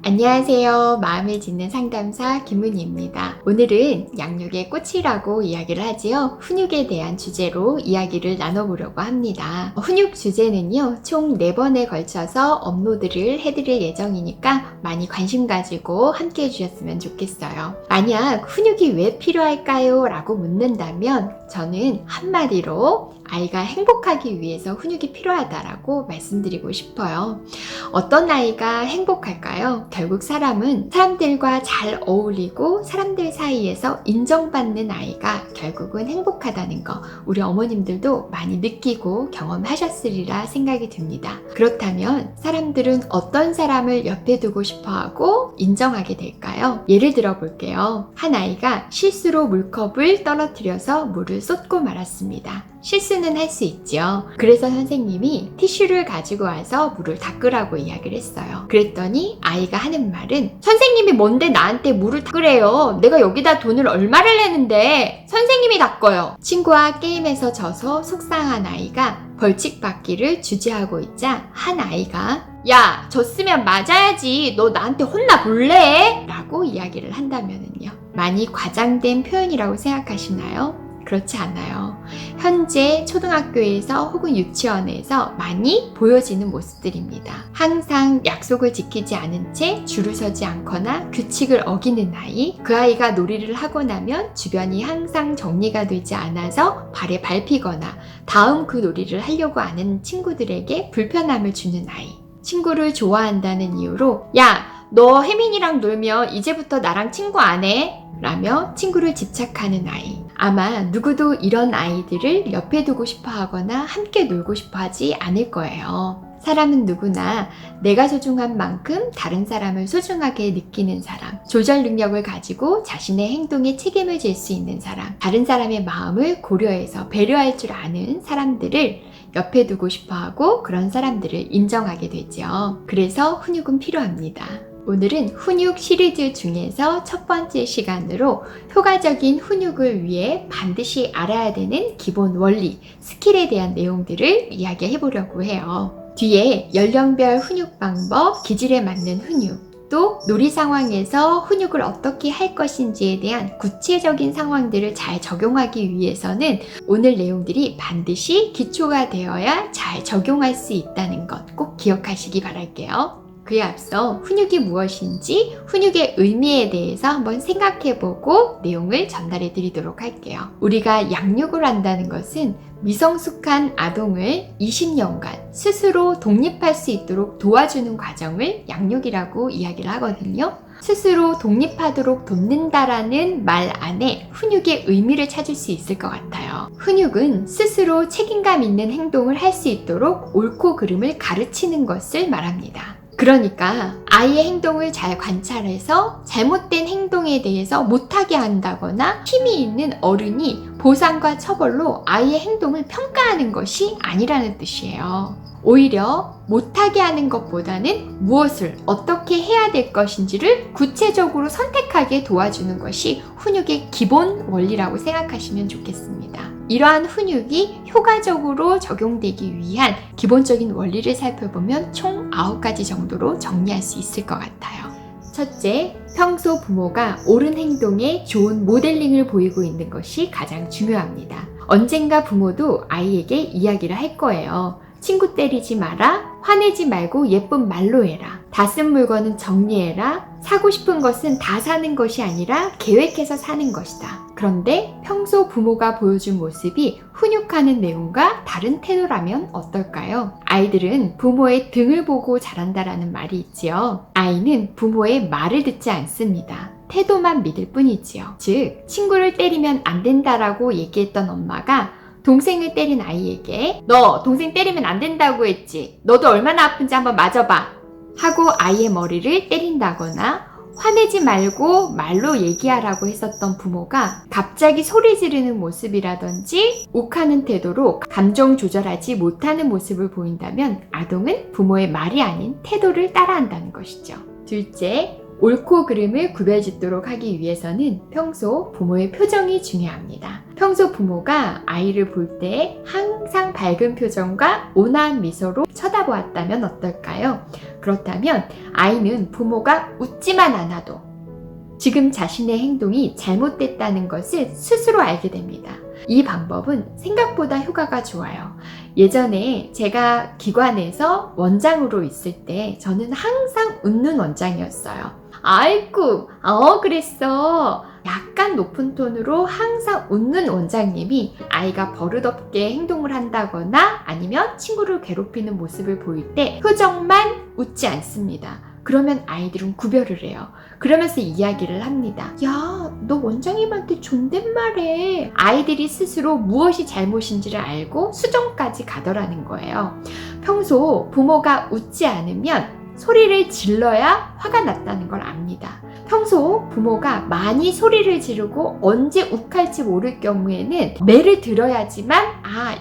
안녕하세요. 마음을 짓는 상담사 김은희입니다. 오늘은 양육의 꽃이라고 이야기를 하지요. 훈육에 대한 주제로 이야기를 나눠보려고 합니다. 훈육 주제는요, 총 4번에 걸쳐서 업로드를 해드릴 예정이니까 많이 관심 가지고 함께 해주셨으면 좋겠어요. 만약 훈육이 왜 필요할까요? 라고 묻는다면 저는 한마디로 아이가 행복하기 위해서 훈육이 필요하다라고 말씀드리고 싶어요. 어떤 아이가 행복할까요? 결국 사람은 사람들과 잘 어울리고 사람들 사이에서 인정받는 아이가 결국은 행복하다는 거 우리 어머님들도 많이 느끼고 경험하셨으리라 생각이 듭니다. 그렇다면 사람들은 어떤 사람을 옆에 두고 싶어하고 인정하게 될까요? 예를 들어 볼게요. 한 아이가 실수로 물컵을 떨어뜨려서 물을 쏟고 말았습니다. 실수는 할 수 있죠. 그래서 선생님이 티슈를 가지고 와서 물을 닦으라고 이야기를 했어요. 그랬더니 아이가 하는 말은 선생님이 뭔데 나한테 물을 닦으래요. 내가 여기다 돈을 얼마를 내는데 선생님이 닦아요. 친구와 게임에서 져서 속상한 아이가 벌칙 받기를 주재하고 있자 한 아이가 야, 졌으면 맞아야지. 너 나한테 혼나 볼래? 라고 이야기를 한다면요. 많이 과장된 표현이라고 생각하시나요? 그렇지 않아요. 현재 초등학교에서 혹은 유치원에서 많이 보여지는 모습들입니다. 항상 약속을 지키지 않은 채 줄을 서지 않거나 규칙을 어기는 아이, 그 아이가 놀이를 하고 나면 주변이 항상 정리가 되지 않아서 발에 밟히거나 다음 그 놀이를 하려고 하는 친구들에게 불편함을 주는 아이, 친구를 좋아한다는 이유로 야, 너 혜민이랑 놀면 이제부터 나랑 친구 안 해? 라며 친구를 집착하는 아이. 아마 누구도 이런 아이들을 옆에 두고 싶어 하거나 함께 놀고 싶어 하지 않을 거예요. 사람은 누구나 내가 소중한 만큼 다른 사람을 소중하게 느끼는 사람, 조절 능력을 가지고 자신의 행동에 책임을 질 수 있는 사람, 다른 사람의 마음을 고려해서 배려할 줄 아는 사람들을 옆에 두고 싶어 하고 그런 사람들을 인정하게 되죠. 그래서 훈육은 필요합니다. 오늘은 훈육 시리즈 중에서 첫 번째 시간으로 효과적인 훈육을 위해 반드시 알아야 되는 기본 원리, 스킬에 대한 내용들을 이야기해 보려고 해요. 뒤에 연령별 훈육 방법, 기질에 맞는 훈육, 또 놀이 상황에서 훈육을 어떻게 할 것인지에 대한 구체적인 상황들을 잘 적용하기 위해서는 오늘 내용들이 반드시 기초가 되어야 잘 적용할 수 있다는 것 꼭 기억하시기 바랄게요. 그에 앞서 훈육이 무엇인지 훈육의 의미에 대해서 한번 생각해보고 내용을 전달해 드리도록 할게요. 우리가 양육을 한다는 것은 미성숙한 아동을 20년간 스스로 독립할 수 있도록 도와주는 과정을 양육이라고 이야기를 하거든요. 스스로 독립하도록 돕는다라는 말 안에 훈육의 의미를 찾을 수 있을 것 같아요. 훈육은 스스로 책임감 있는 행동을 할 수 있도록 옳고 그름을 가르치는 것을 말합니다. 그러니까 아이의 행동을 잘 관찰해서 잘못된 행동에 대해서 못하게 한다거나 힘이 있는 어른이 보상과 처벌로 아이의 행동을 평가하는 것이 아니라는 뜻이에요. 오히려 못하게 하는 것보다는 무엇을 어떻게 해야 될 것인지를 구체적으로 선택하게 도와주는 것이 훈육의 기본 원리라고 생각하시면 좋겠습니다. 이러한 훈육이 효과적으로 적용되기 위한 기본적인 원리를 살펴보면 총 9가지 정도로 정리할 수 있을 것 같아요. 첫째, 평소 부모가 옳은 행동에 좋은 모델링을 보이고 있는 것이 가장 중요합니다. 언젠가 부모도 아이에게 이야기를 할 거예요. 친구 때리지 마라, 화내지 말고 예쁜 말로 해라, 다 쓴 물건은 정리해라, 사고 싶은 것은 다 사는 것이 아니라 계획해서 사는 것이다. 그런데 평소 부모가 보여준 모습이 훈육하는 내용과 다른 태도라면 어떨까요? 아이들은 부모의 등을 보고 자란다라는 말이 있지요. 아이는 부모의 말을 듣지 않습니다. 태도만 믿을 뿐이지요. 즉, 친구를 때리면 안 된다라고 얘기했던 엄마가 동생을 때린 아이에게 너 동생 때리면 안 된다고 했지? 너도 얼마나 아픈지 한번 맞아봐 하고 아이의 머리를 때린다거나 화내지 말고 말로 얘기하라고 했었던 부모가 갑자기 소리 지르는 모습이라든지 욱하는 태도로 감정 조절하지 못하는 모습을 보인다면 아동은 부모의 말이 아닌 태도를 따라한다는 것이죠. 둘째, 옳고 그름을 구별짓도록 하기 위해서는 평소 부모의 표정이 중요합니다. 평소 부모가 아이를 볼 때 항상 밝은 표정과 온화한 미소로 쳐다보았다면 어떨까요? 그렇다면 아이는 부모가 웃지만 않아도 지금 자신의 행동이 잘못됐다는 것을 스스로 알게 됩니다. 이 방법은 생각보다 효과가 좋아요. 예전에 제가 기관에서 원장으로 있을 때 저는 항상 웃는 원장이었어요. 아이쿠, 그랬어. 약간 높은 톤으로 항상 웃는 원장님이 아이가 버릇없게 행동을 한다거나 아니면 친구를 괴롭히는 모습을 보일 때 표정만 웃지 않습니다. 그러면 아이들은 구별을 해요. 그러면서 이야기를 합니다. 야, 너 원장님한테 존댓말해. 아이들이 스스로 무엇이 잘못인지를 알고 수정까지 가더라는 거예요. 평소 부모가 웃지 않으면 소리를 질러야 화가 났다는 걸 압니다. 평소 부모가 많이 소리를 지르고 언제 욱할지 모를 경우에는 매를 들어야지만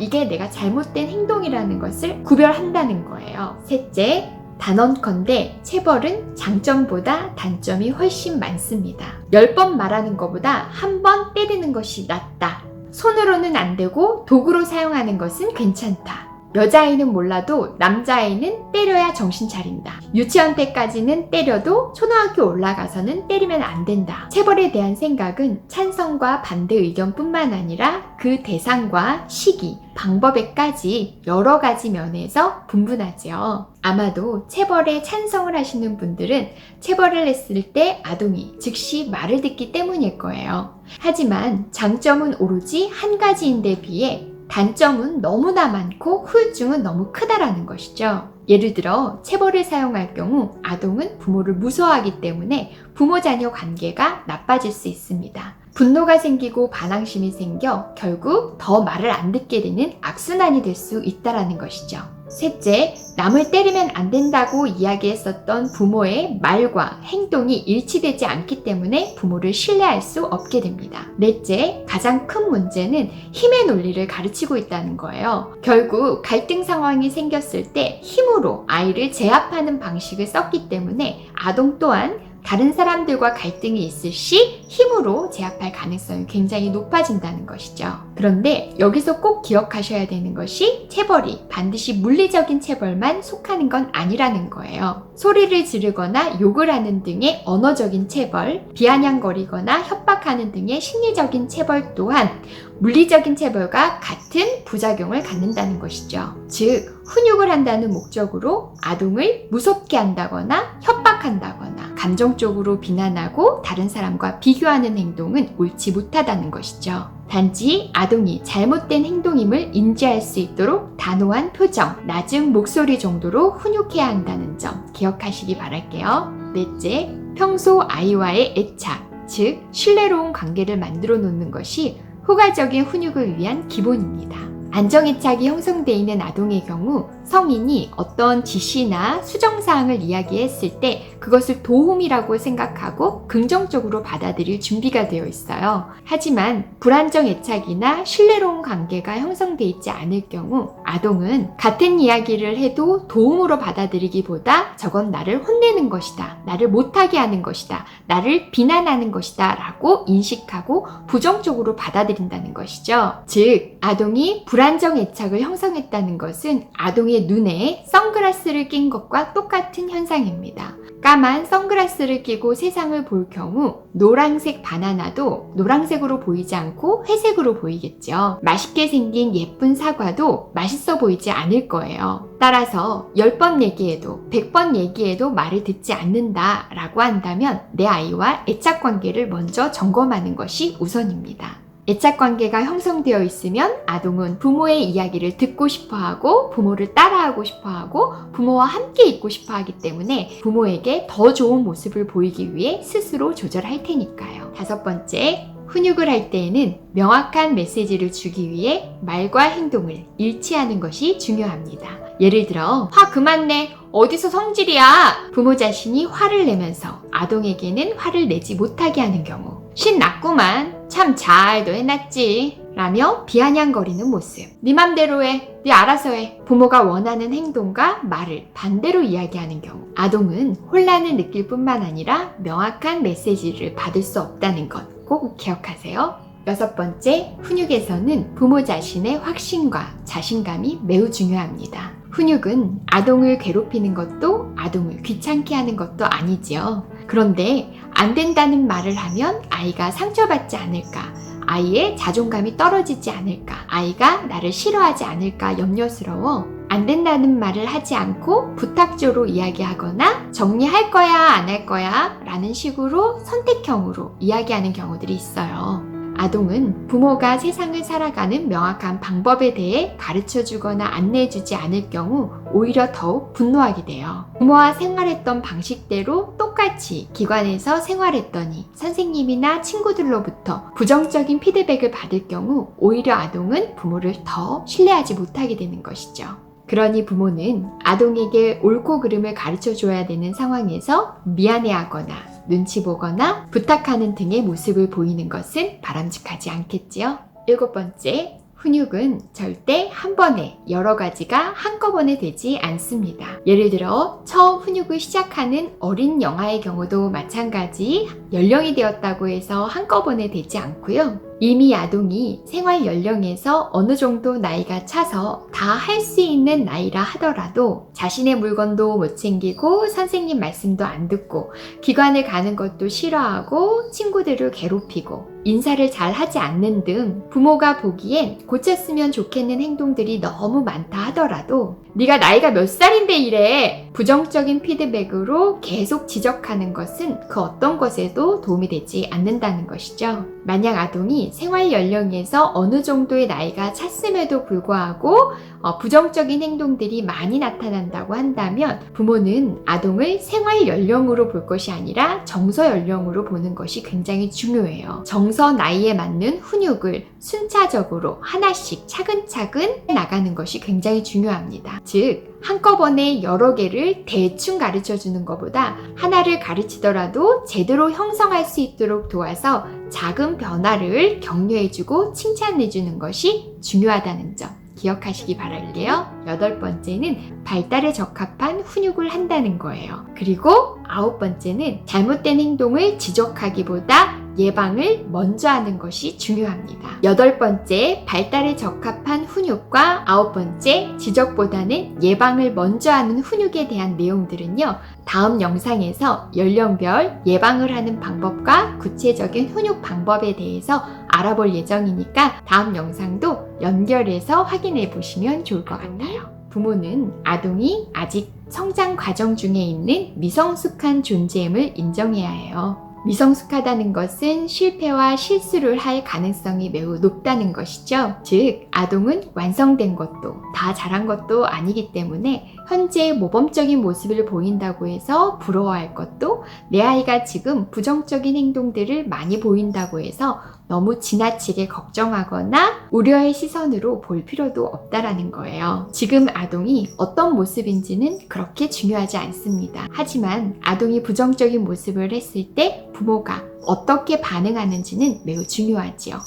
이게 내가 잘못된 행동이라는 것을 구별한다는 거예요. 셋째, 단언컨대 체벌은 장점보다 단점이 훨씬 많습니다. 10번 말하는 것보다 한 번 때리는 것이 낫다. 손으로는 안 되고 도구로 사용하는 것은 괜찮다. 여자아이는 몰라도 남자아이는 때려야 정신 차린다. 유치원 때까지는 때려도 초등학교 올라가서는 때리면 안 된다. 체벌에 대한 생각은 찬성과 반대 의견뿐만 아니라 그 대상과 시기, 방법에까지 여러 가지 면에서 분분하죠. 아마도 체벌에 찬성을 하시는 분들은 체벌을 했을 때 아동이 즉시 말을 듣기 때문일 거예요. 하지만 장점은 오로지 한 가지인데 비해 단점은 너무나 많고 후유증은 너무 크다라는 것이죠. 예를 들어 체벌을 사용할 경우 아동은 부모를 무서워하기 때문에 부모-자녀 관계가 나빠질 수 있습니다. 분노가 생기고 반항심이 생겨 결국 더 말을 안 듣게 되는 악순환이 될 수 있다는 것이죠. 셋째, 남을 때리면 안 된다고 이야기했었던 부모의 말과 행동이 일치되지 않기 때문에 부모를 신뢰할 수 없게 됩니다. 넷째, 가장 큰 문제는 힘의 논리를 가르치고 있다는 거예요. 결국 갈등 상황이 생겼을 때 힘으로 아이를 제압하는 방식을 썼기 때문에 아동 또한 다른 사람들과 갈등이 있을 시 힘으로 제압할 가능성이 굉장히 높아진다는 것이죠. 그런데 여기서 꼭 기억하셔야 되는 것이 체벌이 반드시 물리적인 체벌만 속하는 건 아니라는 거예요. 소리를 지르거나 욕을 하는 등의 언어적인 체벌, 비아냥거리거나 협박하는 등의 심리적인 체벌 또한 물리적인 체벌과 같은 부작용을 갖는다는 것이죠. 즉, 훈육을 한다는 목적으로 아동을 무섭게 한다거나 협박한다거나 감정적으로 비난하고 다른 사람과 비교하는 행동은 옳지 못하다는 것이죠. 단지 아동이 잘못된 행동임을 인지할 수 있도록 단호한 표정, 낮은 목소리 정도로 훈육해야 한다는 점 기억하시기 바랄게요. 넷째, 평소 아이와의 애착, 즉 신뢰로운 관계를 만들어 놓는 것이 효과적인 훈육을 위한 기본입니다. 안정애착이 형성되어 있는 아동의 경우 성인이 어떤 지시나 수정사항을 이야기했을 때 그것을 도움이라고 생각하고 긍정적으로 받아들일 준비가 되어 있어요. 하지만 불안정애착이나 신뢰로운 관계가 형성되어 있지 않을 경우 아동은 같은 이야기를 해도 도움으로 받아들이기보다 저건 나를 혼내는 것이다, 나를 못하게 하는 것이다, 나를 비난하는 것이다 라고 인식하고 부정적으로 받아들인다는 것이죠. 즉, 아동이 불안정애착을 형성했다는 것은 아동의 눈에 선글라스를 낀 것과 똑같은 현상입니다. 까만 선글라스를 끼고 세상을 볼 경우 노란색 바나나도 노란색으로 보이지 않고 회색으로 보이겠죠. 맛있게 생긴 예쁜 사과도 맛있어 보이지 않을 거예요. 따라서 10번 얘기해도 100번 얘기해도 말을 듣지 않는다 라고 한다면 내 아이와 애착관계를 먼저 점검하는 것이 우선입니다. 애착관계가 형성되어 있으면 아동은 부모의 이야기를 듣고 싶어하고 부모를 따라하고 싶어하고 부모와 함께 있고 싶어하기 때문에 부모에게 더 좋은 모습을 보이기 위해 스스로 조절할 테니까요. 5번째, 훈육을 할 때에는 명확한 메시지를 주기 위해 말과 행동을 일치하는 것이 중요합니다. 예를 들어 화 그만 내, 어디서 성질이야. 부모 자신이 화를 내면서 아동에게는 화를 내지 못하게 하는 경우 신났구만, 참 잘도 해놨지. 라며 비아냥거리는 모습. 네 맘대로 해. 네 알아서 해. 부모가 원하는 행동과 말을 반대로 이야기하는 경우 아동은 혼란을 느낄 뿐만 아니라 명확한 메시지를 받을 수 없다는 것 꼭 기억하세요. 6번째, 훈육에서는 부모 자신의 확신과 자신감이 매우 중요합니다. 훈육은 아동을 괴롭히는 것도 아동을 귀찮게 하는 것도 아니지요. 그런데 안 된다는 말을 하면 아이가 상처받지 않을까, 아이의 자존감이 떨어지지 않을까, 아이가 나를 싫어하지 않을까 염려스러워 안 된다는 말을 하지 않고 부탁조로 이야기하거나 정리할 거야 안 할 거야 라는 식으로 선택형으로 이야기하는 경우들이 있어요. 아동은 부모가 세상을 살아가는 명확한 방법에 대해 가르쳐주거나 안내해주지 않을 경우 오히려 더욱 분노하게 돼요. 부모와 생활했던 방식대로 똑같이 기관에서 생활했더니 선생님이나 친구들로부터 부정적인 피드백을 받을 경우 오히려 아동은 부모를 더 신뢰하지 못하게 되는 것이죠. 그러니 부모는 아동에게 옳고 그름을 가르쳐줘야 되는 상황에서 미안해하거나 눈치 보거나 부탁하는 등의 모습을 보이는 것은 바람직하지 않겠지요. 7번째, 훈육은 절대 한 번에 여러 가지가 한꺼번에 되지 않습니다. 예를 들어 처음 훈육을 시작하는 어린 영아의 경우도 마찬가지 연령이 되었다고 해서 한꺼번에 되지 않고요. 이미 아동이 생활 연령에서 어느 정도 나이가 차서 다 할 수 있는 나이라 하더라도 자신의 물건도 못 챙기고 선생님 말씀도 안 듣고 기관을 가는 것도 싫어하고 친구들을 괴롭히고 인사를 잘 하지 않는 등 부모가 보기엔 고쳤으면 좋겠는 행동들이 너무 많다 하더라도 네가 나이가 몇 살인데 이래 부정적인 피드백으로 계속 지적하는 것은 그 어떤 것에도 도움이 되지 않는다는 것이죠. 만약 아동이 생활 연령에서 어느 정도의 나이가 찼음에도 불구하고 부정적인 행동들이 많이 나타난다고 한다면 부모는 아동을 생활 연령으로 볼 것이 아니라 정서 연령으로 보는 것이 굉장히 중요해요. 정서 나이에 맞는 훈육을 순차적으로 하나씩 차근차근 나가는 것이 굉장히 중요합니다. 즉 한꺼번에 여러 개를 대충 가르쳐주는 것보다 하나를 가르치더라도 제대로 형성할 수 있도록 도와서 작은 변화를 격려해주고 칭찬해주는 것이 중요하다는 점 기억하시기 바랄게요. 8번째는 발달에 적합한 훈육을 한다는 거예요. 그리고 9번째는 잘못된 행동을 지적하기보다 예방을 먼저 하는 것이 중요합니다. 8번째, 발달에 적합한 훈육과 9번째, 지적보다는 예방을 먼저 하는 훈육에 대한 내용들은요. 다음 영상에서 연령별 예방을 하는 방법과 구체적인 훈육 방법에 대해서 알아볼 예정이니까 다음 영상도 연결해서 확인해 보시면 좋을 것 같아요. 부모는 아동이 아직 성장 과정 중에 있는 미성숙한 존재임을 인정해야 해요. 미성숙하다는 것은 실패와 실수를 할 가능성이 매우 높다는 것이죠. 즉, 아동은 완성된 것도 다 잘한 것도 아니기 때문에 현재 모범적인 모습을 보인다고 해서 부러워할 것도 내 아이가 지금 부정적인 행동들을 많이 보인다고 해서 너무 지나치게 걱정하거나 우려의 시선으로 볼 필요도 없다라는 거예요. 지금 아동이 어떤 모습인지는 그렇게 중요하지 않습니다. 하지만 아동이 부정적인 모습을 했을 때 부모가 어떻게 반응하는지는 매우 중요하지요.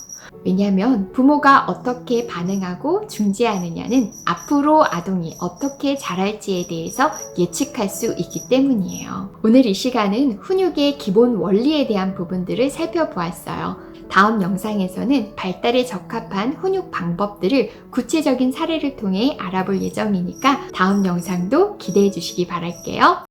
왜냐하면 부모가 어떻게 반응하고 중재하느냐는 앞으로 아동이 어떻게 자랄지에 대해서 예측할 수 있기 때문이에요. 오늘 이 시간은 훈육의 기본 원리에 대한 부분들을 살펴보았어요. 다음 영상에서는 발달에 적합한 훈육 방법들을 구체적인 사례를 통해 알아볼 예정이니까 다음 영상도 기대해 주시기 바랄게요.